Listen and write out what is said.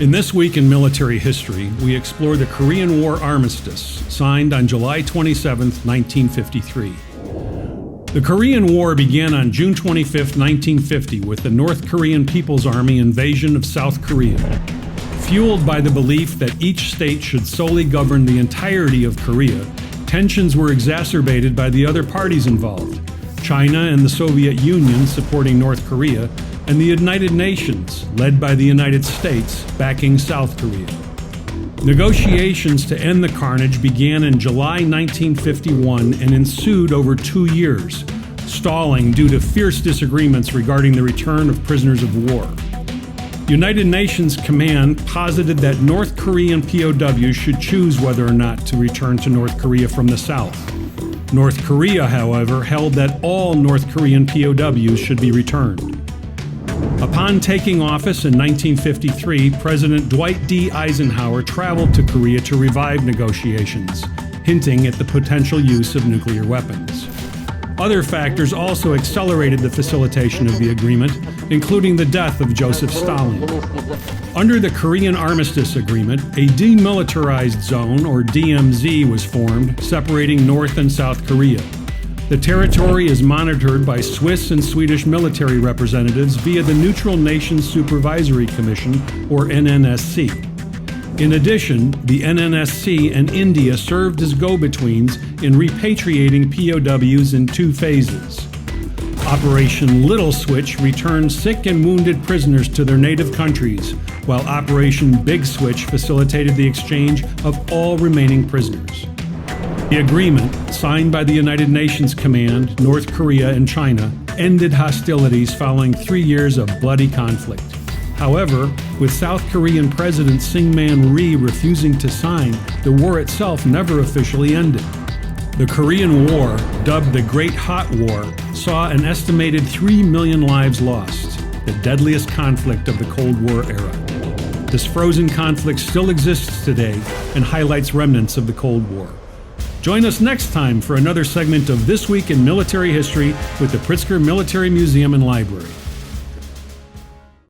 In This Week in Military History, we explore the Korean War Armistice, signed on July 27, 1953. The Korean War began on June 25, 1950, with the North Korean People's Army invasion of South Korea. Fueled by the belief that each state should solely govern the entirety of Korea, tensions were exacerbated by the other parties involved: China and the Soviet Union supporting North Korea, and the United Nations, led by the United States, backing South Korea. Negotiations to end the carnage began in July 1951 and ensued over 2 years, stalling due to fierce disagreements regarding the return of prisoners of war. United Nations Command posited that North Korean POWs should choose whether or not to return to North Korea from the south. North Korea, however, held that all North Korean POWs should be returned. Upon taking office in 1953, President Dwight D. Eisenhower traveled to Korea to revive negotiations, hinting at the potential use of nuclear weapons. Other factors also accelerated the facilitation of the agreement, including the death of Joseph Stalin. Under the Korean Armistice Agreement, a demilitarized zone, or DMZ, was formed, separating North and South Korea. The territory is monitored by Swiss and Swedish military representatives via the Neutral Nations Supervisory Commission, or NNSC. In addition, the NNSC and India served as go-betweens in repatriating POWs in 2 phases. Operation Little Switch returned sick and wounded prisoners to their native countries, while Operation Big Switch facilitated the exchange of all remaining prisoners. The agreement, signed by the United Nations Command, North Korea, and China, ended hostilities following 3 years of bloody conflict. However, with South Korean President Syngman Rhee refusing to sign, the war itself never officially ended. The Korean War, dubbed the Great Hot War, saw an estimated 3 million lives lost, the deadliest conflict of the Cold War era. This frozen conflict still exists today and highlights remnants of the Cold War. Join us next time for another segment of This Week in Military History with the Pritzker Military Museum and Library.